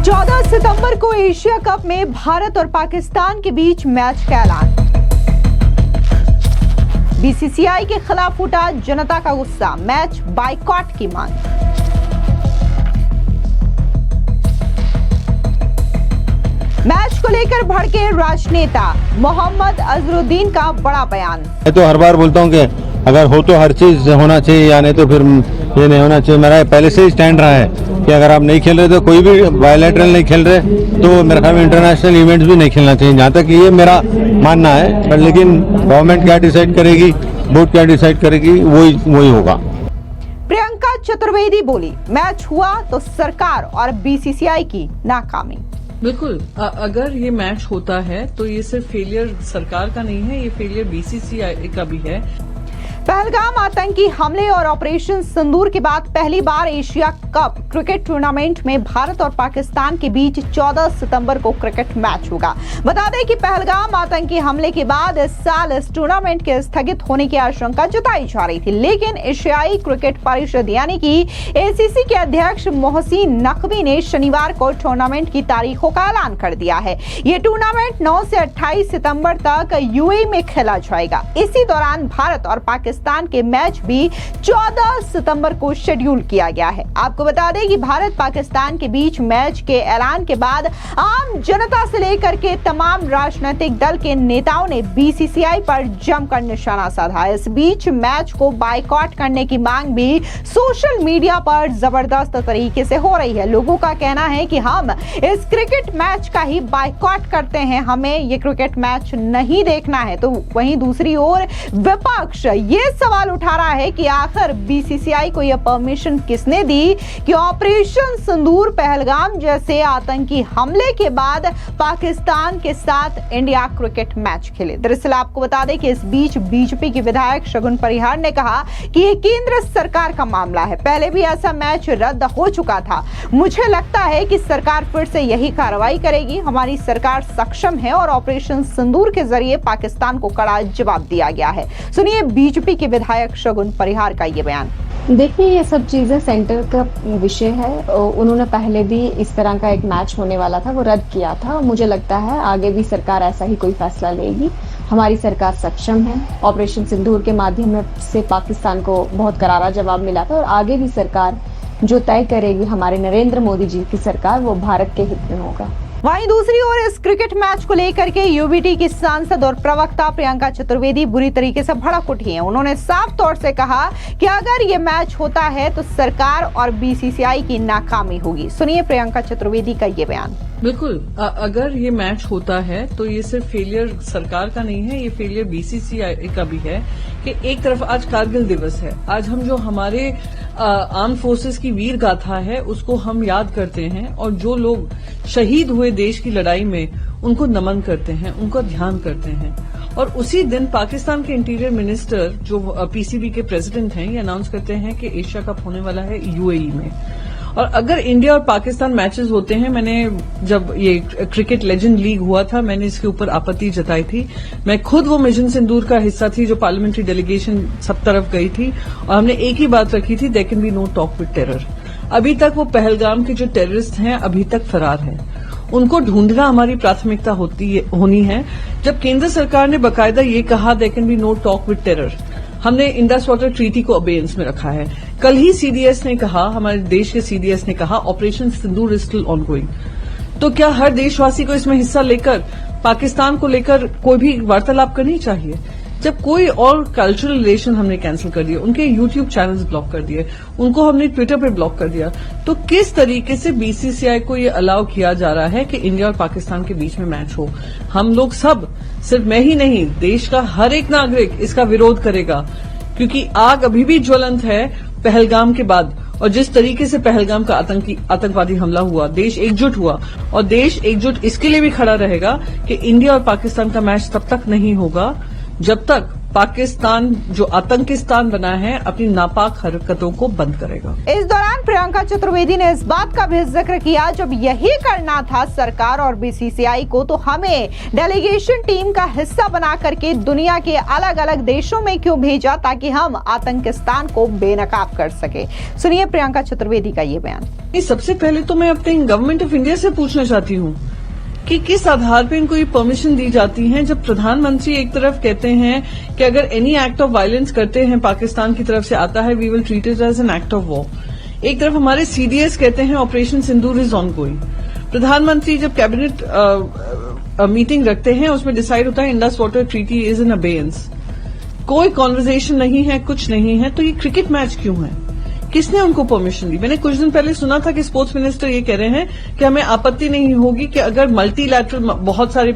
14 सितंबर को Asia cup में भारत और पाकिस्तान के बीच मैच का ऐलान। बीसीसीआई के खिलाफ उठा जनता का गुस्सा, मैच बाइकॉट की मांग। मैच को लेकर भड़के राजनेता, मोहम्मद अजहरुद्दीन का बड़ा बयान। मैं तो हर बार बोलता हूं कि अगर हो तो हर चीज होना चाहिए या नहीं तो फिर ये नहीं होना चाहिए। मेरा पहले से ही स्टैंड रहा है कि अगर आप नहीं खेल रहे तो कोई भी बायलैटरल नहीं खेल रहे तो मेरे ख्याल में इंटरनेशनल इवेंट्स भी नहीं खेलना चाहिए, जहाँ तक ये मेरा मानना है। पर लेकिन गवर्नमेंट क्या डिसाइड करेगी, बोर्ड क्या डिसाइड करेगी, वही होगा। प्रियंका चतुर्वेदी बोली, मैच हुआ तो सरकार और बीसीसीआई की नाकामी। बिल्कुल, अगर ये मैच होता है तो ये सिर्फ फेलियर सरकार का नहीं है, ये फेलियर बीसीसीआई का भी है। पहलगाम आतंकी हमले और ऑपरेशन सिंदूर के बाद पहली बार एशिया कप क्रिकेट टूर्नामेंट में भारत और पाकिस्तान के बीच 14 सितंबर को क्रिकेट मैच होगा। बता दें कि पहलगाम आतंकी हमले के बाद इस साल इस टूर्नामेंट के स्थगित होने की आशंका जताई जा रही थी, लेकिन एशियाई क्रिकेट परिषद यानी कि एसीसी के अध्यक्ष मोहसिन नकवी ने शनिवार को टूर्नामेंट की तारीखों का ऐलान कर दिया है। ये टूर्नामेंट 9 से 28 सितंबर तक यूएई में खेला जाएगा। इसी दौरान भारत और पाकिस्तान के मैच भी 14 सितंबर को शेड्यूल किया गया है। आपको बता दें कि भारत पाकिस्तान के बीच मैच के ऐलान के बाद आम जनता से लेकर के तमाम राजनीतिक दल के नेताओं ने बीसीसीआई पर जमकर निशाना साधा। इस बीच मैच को बाइकॉट करने की मांग भी सोशल मीडिया पर जबरदस्त तरीके से हो रही है। लोगों का कहना है कि हम इस क्रिकेट मैच का ही बाइकॉट करते हैं, हमें ये क्रिकेट मैच नहीं देखना है। तो वहीं दूसरी ओर विपक्ष ये सवाल उठा रहा है कि आखिर बीसीसीआई को यह परमिशन किसने दी कि ऑपरेशन सिंदूर पहलगाम जैसे आतंकी हमले के बाद पाकिस्तान के साथ इंडिया क्रिकेट मैच खेले। दरअसल आपको बता दें कि इस बीच बीजेपी के विधायक शगुन परिहार ने कहा कि यह केंद्र सरकार का मामला है, पहले भी ऐसा मैच रद्द हो चुका था। मुझे लगता है कि सरकार फिर से यही कार्रवाई करेगी। हमारी सरकार सक्षम है और ऑपरेशन सिंदूर के जरिए पाकिस्तान को कड़ा जवाब दिया गया है। सुनिए बीजेपी के विधायक शगुन परिहार का ये बयान। देखिए, ये सब चीजें सेंटर का विषय है। उन्होंने पहले भी इस तरह का एक मैच होने वाला था, वो रद्द किया था। मुझे लगता है आगे भी सरकार ऐसा ही कोई फैसला लेगी। हमारी सरकार सक्षम है। ऑपरेशन सिंदूर के माध्यम से पाकिस्तान को बहुत करारा जवाब मिला था और आगे भी सरकार जो तय करेगी, हमारे नरेंद्र मोदी जी की सरकार, वो भारत के हित में होगा। वहीं दूसरी ओर इस क्रिकेट मैच को लेकर के यूबीटी की सांसद और प्रवक्ता प्रियंका चतुर्वेदी बुरी तरीके से भड़क उठी हैं। उन्होंने साफ तौर से कहा कि अगर ये मैच होता है तो सरकार और बीसीसीआई की नाकामी होगी। सुनिए प्रियंका चतुर्वेदी का ये बयान। बिल्कुल, अगर ये मैच होता है तो ये सिर्फ फेलियर सरकार का नहीं है, ये फेलियर बीसीसीआई का भी है। कि एक तरफ आज कारगिल दिवस है, आज हम जो हमारे आर्म फोर्सेस की वीर गाथा है उसको हम याद करते हैं और जो लोग शहीद हुए देश की लड़ाई में उनको नमन करते हैं, उनको ध्यान करते हैं। और उसी दिन पाकिस्तान के इंटीरियर मिनिस्टर जो पीसीबी के प्रेसिडेंट हैं, ये अनाउंस करते हैं कि एशिया कप होने वाला है यूएई में। और अगर इंडिया और पाकिस्तान मैचेस होते हैं, मैंने जब ये क्रिकेट लेजेंड लीग हुआ था मैंने इसके ऊपर आपत्ति जताई थी। मैं खुद वो मिशन सिंदूर का हिस्सा थी जो पार्लियामेंट्री डेलीगेशन सब तरफ गई थी और हमने एक ही बात रखी थी, there can be no talk with terror. अभी तक वो पहलगाम के जो टेररिस्ट हैं अभी तक फरार हैं, उनको ढूंढना हमारी प्राथमिकता होनी है। जब केंद्र सरकार ने बाकायदा ये कहा there can be no talk with terror, हमने इंडस वाटर ट्रीटी को अबेयंस में रखा है। कल ही सीडीएस ने कहा, हमारे देश के सीडीएस ने कहा operation Sindoor is still ongoing. तो क्या हर देशवासी को इसमें हिस्सा लेकर पाकिस्तान को लेकर कोई भी वार्तालाप करनी चाहिए? जब कोई और कल्चरल रिलेशन हमने कैंसिल कर दिए, उनके यूट्यूब चैनल्स ब्लॉक कर दिए, उनको हमने ट्विटर पे ब्लॉक कर दिया, तो किस तरीके से बीसीसीआई को ये अलाउ किया जा रहा है कि इंडिया और पाकिस्तान के बीच में मैच हो? हम लोग सब, सिर्फ मैं ही नहीं, देश का हर एक नागरिक इसका विरोध करेगा, क्योंकि आग अभी भी ज्वलंत है पहलगाम के बाद। और जिस तरीके से पहलगाम का आतंकवादी हमला हुआ, देश एकजुट हुआ और देश एकजुट इसके लिए भी खड़ा रहेगा कि इंडिया और पाकिस्तान का मैच तब तक नहीं होगा जब तक पाकिस्तान जो आतंकिस्तान बना है अपनी नापाक हरकतों को बंद करेगा। इस दौरान प्रियंका चतुर्वेदी ने इस बात का भी जिक्र किया, जब यही करना था सरकार और बीसीसीआई को तो हमें डेलीगेशन टीम का हिस्सा बना करके दुनिया के अलग अलग देशों में क्यों भेजा, ताकि हम आतंकिस्तान को बेनकाब कर सके। सुनिए प्रियंका चतुर्वेदी का ये बयान। सबसे पहले तो मैं अपने गवर्नमेंट ऑफ इंडिया से पूछना चाहती हूँ कि किस आधार पर इनको ये परमिशन दी जाती है, जब प्रधानमंत्री एक तरफ कहते हैं कि अगर एनी एक्ट ऑफ वायलेंस करते हैं पाकिस्तान की तरफ से आता है we will treat it as an act of war. एक तरफ हमारे सीडीएस कहते हैं operation Sindoor is ongoing. प्रधानमंत्री जब कैबिनेट मीटिंग रखते हैं उसमें डिसाइड होता है Indus water treaty is in abeyance, कोई कॉन्वर्जेशन नहीं है, कुछ नहीं है, तो ये क्रिकेट मैच क्यों है? किसने उनको परमिशन दी? मैंने कुछ दिन पहले सुना था कि स्पोर्ट्स मिनिस्टर ये कह रहे हैं कि हमें आपत्ति नहीं होगी कि अगर मल्टीलैटरल बहुत सारे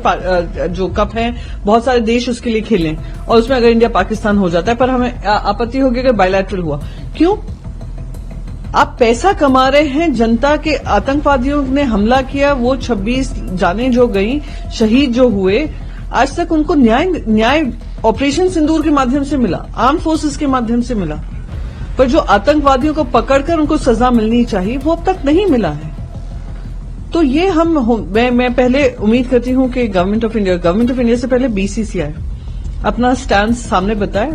जो कप हैं बहुत सारे देश उसके लिए खेलें और उसमें अगर इंडिया पाकिस्तान हो जाता है, पर हमें आपत्ति होगी अगर बायलैटरल हुआ। क्यों? आप पैसा कमा रहे हैं, जनता के आतंकवादियों ने हमला किया, वो 26 जानें जो गई, शहीद जो हुए, आज तक उनको न्याय ऑपरेशन सिंदूर के माध्यम से मिला, आर्म फोर्सेस के माध्यम से मिला, पर जो आतंकवादियों को पकड़कर उनको सजा मिलनी चाहिए वो अब तक नहीं मिला है। तो ये मैं पहले उम्मीद करती हूं कि गवर्नमेंट ऑफ इंडिया से पहले बीसीसीआई अपना स्टैंड सामने बताए,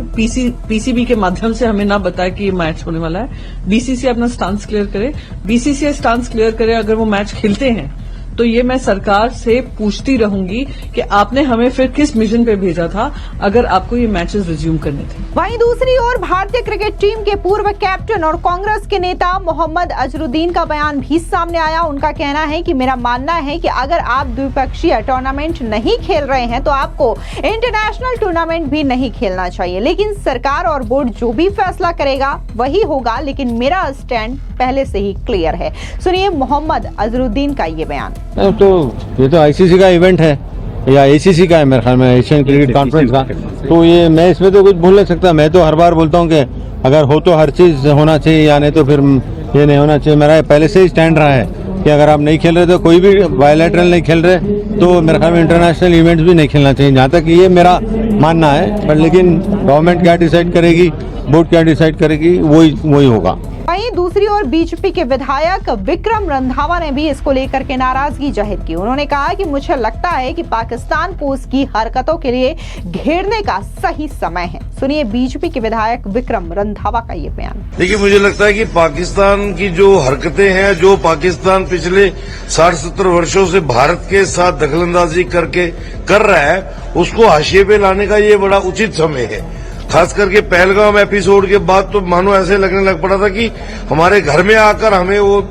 पीसीबी के माध्यम से हमें ना बताए कि ये मैच होने वाला है। बीसीसीआई अपना स्टांस क्लियर करे, बीसीसीआई स्टांस क्लियर करे, अगर वो मैच खेलते हैं तो ये मैं सरकार से पूछती रहूंगी कि आपने हमें फिर किस मिशन पे भेजा था अगर आपको ये मैचेस रिज्यूम करने थे। वहीं दूसरी ओर भारतीय क्रिकेट टीम के पूर्व कैप्टन और कांग्रेस के नेता मोहम्मद अजरुद्दीन का बयान भी सामने आया। उनका कहना है कि मेरा मानना है कि अगर आप द्विपक्षीय टूर्नामेंट नहीं खेल रहे हैं तो आपको इंटरनेशनल टूर्नामेंट भी नहीं खेलना चाहिए, लेकिन सरकार और बोर्ड जो भी फैसला करेगा वही होगा, लेकिन मेरा स्टैंड पहले से ही क्लियर है। सुनिए मोहम्मद अजरुद्दीन का ये बयान। तो ये तो आईसीसी का इवेंट है या एसीसी का है मेरे ख्याल में, एशियन क्रिकेट कॉन्फ्रेंस का, तो ये मैं इसमें तो कुछ बोल नहीं सकता। मैं तो हर बार बोलता हूँ कि अगर हो तो हर चीज होना चाहिए या नहीं तो फिर ये नहीं होना चाहिए। मेरा पहले से ही स्टैंड रहा है कि अगर आप नहीं खेल रहे तो कोई भी बायलैटरल नहीं खेल रहे तो मेरे ख्याल में इंटरनेशनल इवेंट्स भी नहीं खेलना चाहिए, जहाँ तक ये मेरा मानना है। पर लेकिन गवर्नमेंट क्या डिसाइड करेगी, बोर्ड क्या डिसाइड करेगी, वही होगा। वहीं दूसरी ओर बीजेपी के विधायक विक्रम रंधावा ने भी इसको लेकर के नाराजगी जाहिर की। उन्होंने कहा कि मुझे लगता है कि पाकिस्तान को उसकी हरकतों के लिए घेरने का सही समय है। सुनिए बीजेपी के विधायक विक्रम रंधावा का ये बयान। देखिए, मुझे लगता है कि पाकिस्तान की जो हरकतें हैं, जो पाकिस्तान पिछले 60-70 वर्षों से भारत के साथ दखलंदाजी कर रहा है, उसको हाशिए पे लाने का ये बड़ा उचित समय है। खास करके पहलगाम एपिसोड के बाद तो मानो ऐसे लगने लग पड़ा था कि हमारे घर में आकर हमें वो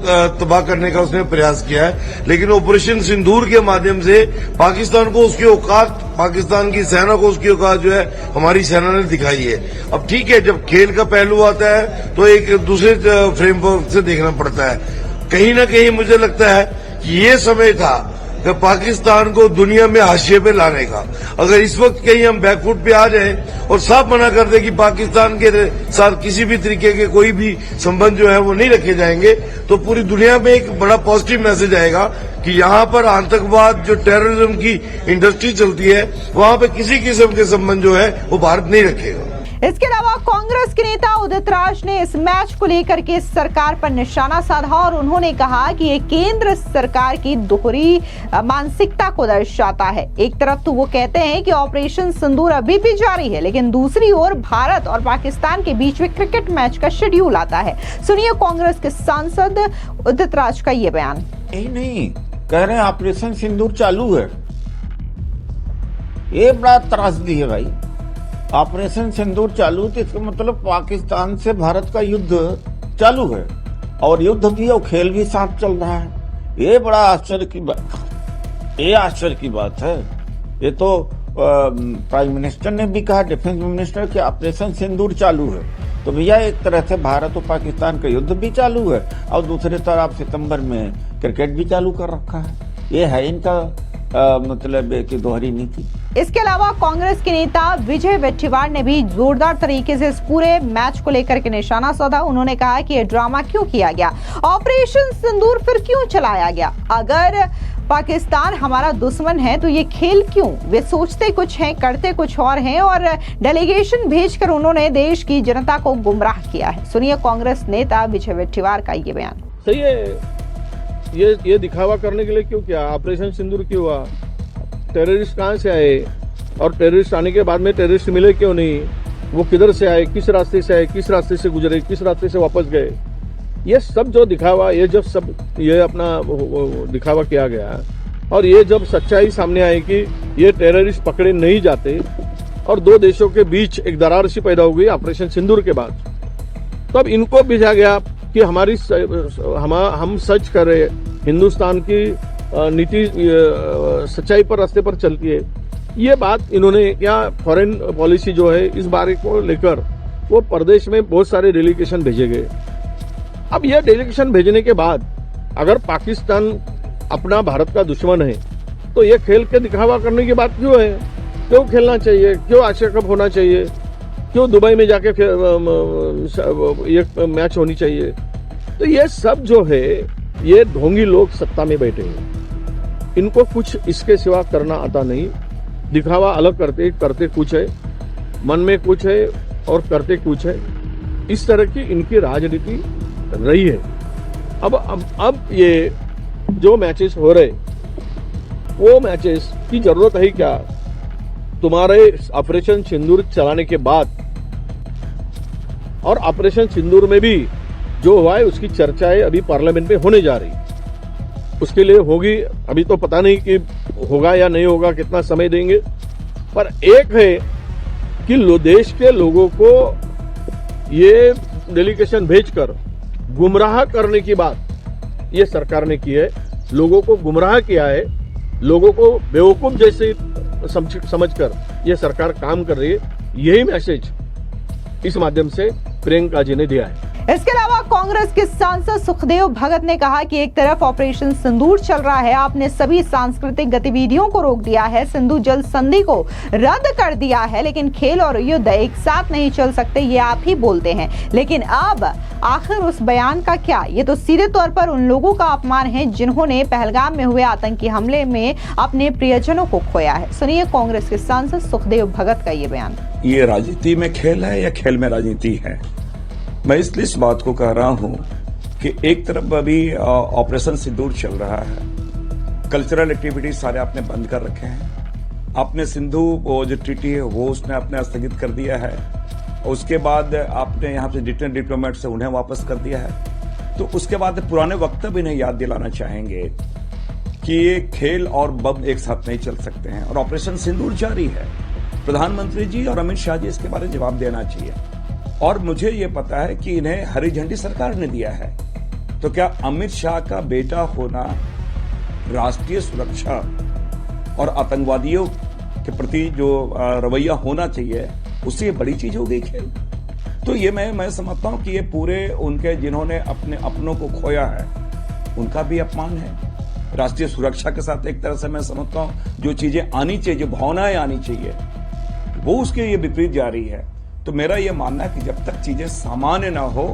तबाह करने का उसने प्रयास किया है। लेकिन ऑपरेशन सिंदूर के माध्यम से पाकिस्तान को उसकी औकात, पाकिस्तान की सेना को उसकी औकात जो है हमारी सेना ने दिखाई है। अब ठीक है, जब खेल का पहलू आता है तो एक दूसरे फ्रेमवर्क से देखना पड़ता है। कहीं ना कहीं मुझे लगता है कि ये समय था कि पाकिस्तान को दुनिया में हाशिए पे लाने का। अगर इस वक्त कहीं हम बैकफुट पे आ जाए और साफ मना कर दे कि पाकिस्तान के साथ किसी भी तरीके के कोई भी संबंध जो है वो नहीं रखे जाएंगे, तो पूरी दुनिया में एक बड़ा पॉजिटिव मैसेज आएगा कि यहाँ पर आतंकवाद, जो टेररिज्म की इंडस्ट्री चलती है, वहाँ पे किसी किस्म के संबंध जो है वो भारत नहीं रखेगा। इसके अलावा कांग्रेस के नेता उदित राज ने इस मैच को लेकर के सरकार पर निशाना साधा और उन्होंने कहा कि ये केंद्र सरकार की दोहरी मानसिकता को दर्शाता है। एक तरफ तो वो कहते हैं कि ऑपरेशन सिंदूर अभी भी जारी है, लेकिन दूसरी ओर भारत और पाकिस्तान के बीच में क्रिकेट मैच का शेड्यूल आता है। सुनिए कांग्रेस के सांसद उदित राज का ये बयान। नहीं कह रहे हैं ऑपरेशन सिंदूर चालू है, ये बड़ा त्रासदी है भाई। ऑपरेशन सिंदूर चालू तो इसका मतलब पाकिस्तान से भारत का युद्ध चालू है और युद्ध भी और खेल भी साथ चल रहा है। ये बड़ा आश्चर्य की बात है। ये तो प्राइम मिनिस्टर ने भी कहा, डिफेंस मिनिस्टर, कि ऑपरेशन सिंदूर चालू है। तो भैया एक तरह से भारत और पाकिस्तान का युद्ध भी चालू है और दूसरी तरफ सितंबर में क्रिकेट भी चालू कर रखा है। ये है इनका मतलब की दोहरी नीति। इसके अलावा कांग्रेस के नेता विजय वेट्टीवार ने भी जोरदार तरीके से इस पूरे मैच को लेकर के निशाना साधा। उन्होंने कहा कि ये ड्रामा क्यों किया गया, ऑपरेशन सिंदूर फिर क्यों चलाया गया। अगर पाकिस्तान हमारा दुश्मन है तो ये खेल क्यों? वे सोचते कुछ हैं, करते कुछ और हैं और डेलीगेशन भेजकर उन्होंने देश की जनता को गुमराह किया है। सुनिए कांग्रेस नेता विजय वडेट्टीवार का ये बयान। सही है, ये दिखावा करने के लिए क्यों किया? ऑपरेशन सिंदूर क्यों हुआ? टेररिस्ट कहाँ से आए और टेररिस्ट आने के बाद में टेररिस्ट मिले क्यों नहीं? वो किधर से आए, किस रास्ते से आए, किस रास्ते से गुजरे, किस रास्ते से वापस गए? ये सब जो दिखावा, ये अपना दिखावा किया गया और ये जब सच्चाई सामने आई कि ये टेररिस्ट पकड़े नहीं जाते और दो देशों के बीच एक दरार सी पैदा हो गई ऑपरेशन सिंदूर के बाद, तब इनको भेजा गया कि हम सच कर रहे, हिंदुस्तान की नीति सच्चाई पर रास्ते पर चलती है। ये बात इन्होंने क्या फॉरेन पॉलिसी जो है इस बारे को लेकर वो प्रदेश में बहुत सारे डेलीगेशन भेजे गए। अब यह डेलीगेशन भेजने के बाद अगर पाकिस्तान अपना भारत का दुश्मन है तो ये खेल के दिखावा करने की बात क्यों है? क्यों खेलना चाहिए? क्यों एशिया कप होना चाहिए? क्यों दुबई में जाके ये मैच होनी चाहिए? तो ये सब जो है ये ढोंगी लोग सत्ता में बैठे हैं, इनको कुछ इसके सिवा करना आता नहीं। दिखावा अलग करते कुछ है, मन में कुछ है और करते कुछ है। इस तरह की इनकी राजनीति रही है। अब ये जो मैचेस हो रहे वो मैचेस की जरूरत है क्या? तुम्हारे ऑपरेशन सिंदूर चलाने के बाद और ऑपरेशन सिंदूर में भी जो हुआ है उसकी चर्चाएं अभी पार्लियामेंट में होने जा रही, उसके लिए होगी। अभी तो पता नहीं कि होगा या नहीं होगा, कितना समय देंगे, पर एक है कि देश के लोगों को ये डेलीगेशन भेजकर गुमराह करने की बात ये सरकार ने की है। लोगों को गुमराह किया है, लोगों को बेवकूफ जैसे समझकर ये सरकार काम कर रही है। यही मैसेज इस माध्यम से प्रियंका जी ने दिया है। इसके अलावा कांग्रेस के सांसद सुखदेव भगत ने कहा कि एक तरफ ऑपरेशन सिंदूर चल रहा है, आपने सभी सांस्कृतिक गतिविधियों को रोक दिया है, सिंधु जल संधि को रद्द कर दिया है, लेकिन खेल और युद्ध एक साथ नहीं चल सकते, ये आप ही बोलते हैं। लेकिन अब आखिर उस बयान का क्या? ये तो सीधे तौर पर उन लोगों का अपमान है जिन्होंने पहलगाम में हुए आतंकी हमले में अपने प्रियजनों को खोया है। सुनिए कांग्रेस के सांसद सुखदेव भगत का ये बयान। ये राजनीति में खेल है या खेल में राजनीति है? मैं इसलिए इस बात को कह रहा हूं कि एक तरफ अभी ऑपरेशन सिंदूर चल रहा है, कल्चरल एक्टिविटीज सारे आपने बंद कर रखे हैं, आपने सिंधु वो जो ट्रीटी है वो उसने अपने स्थगित कर दिया है, उसके बाद आपने यहाँ से डिटेन डिप्लोमेट से उन्हें वापस कर दिया है। तो उसके बाद पुराने वक्त भी इन्हें याद दिलाना चाहेंगे कि ये खेल और बम एक साथ नहीं चल सकते हैं और ऑपरेशन सिंदूर जारी है। प्रधानमंत्री जी और अमित शाह जी इसके बारे में जवाब देना चाहिए। और मुझे ये पता है कि इन्हें हरी झंडी सरकार ने दिया है, तो क्या अमित शाह का बेटा होना राष्ट्रीय सुरक्षा और आतंकवादियों के प्रति जो रवैया होना चाहिए उससे बड़ी चीज हो गई खेल? तो ये मैं समझता हूं कि ये पूरे उनके जिन्होंने अपने अपनों को खोया है उनका भी अपमान है। राष्ट्रीय सुरक्षा के साथ एक तरह से मैं समझता हूं जो चीजें आनी चाहिए, जो भावनाएं आनी चाहिए, वो उसके ये विपरीत जा रही है। तो मेरा ये मानना है कि जब तक चीजें सामान्य ना हो,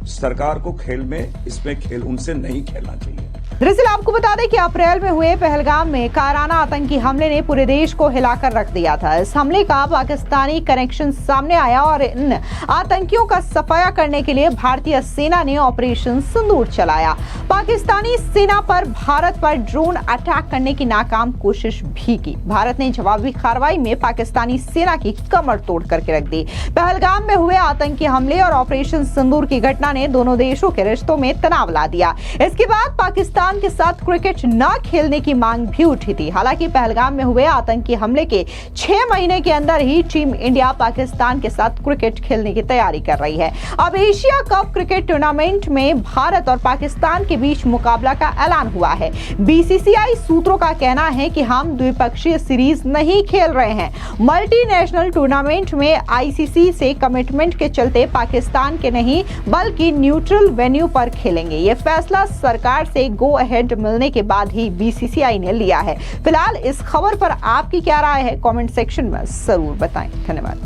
सरकार को खेल में इसमें खेल उनसे नहीं खेलना चाहिए। दरअसल आपको बता दें कि अप्रैल में हुए पहलगाम में काराना आतंकी हमले ने पूरे देश को हिलाकर रख दिया था। इस हमले का पाकिस्तानी कनेक्शन सामने आया और इन आतंकियों का सफाया करने के लिए भारतीय सेना ने ऑपरेशन सिंदूर चलाया। पाकिस्तानी सेना पर भारत पर ड्रोन अटैक करने की नाकाम कोशिश भी की। भारत ने जवाबी कार्रवाई में पाकिस्तानी सेना की कमर तोड़ करके रख दी। पहलगाम में हुए आतंकी हमले और ऑपरेशन सिंदूर की घटना ने दोनों देशों के रिश्तों में तनाव ला दिया। इसके बाद पाकिस्तान के साथ क्रिकेट न खेलने की मांग भी उठी थी। हालांकि पहलगाम में हुए आतंकी हमले के 6 महीने के अंदर ही टीम इंडिया पाकिस्तान के साथ क्रिकेट खेलने की तैयारी कर रही है। अब एशिया कप क्रिकेट टूर्नामेंट में भारत और पाकिस्तान के बीच मुकाबला का ऐलान हुआ है। बीसीसीआई सूत्रों का कहना है कि हम द्विपक्षीय सीरीज नहीं खेल रहे हैं। मल्टीनेशनल टूर्नामेंट में आईसीसी से कमिटमेंट के चलते पाकिस्तान के नहीं बल्कि न्यूट्रल वेन्यू पर खेलेंगे। ये फैसला सरकार से गो अहेड मिलने के बाद ही बीसीसीआई ने लिया है। फिलहाल इस खबर पर आपकी क्या राय है? कमेंट सेक्शन में जरूर बताएं। धन्यवाद।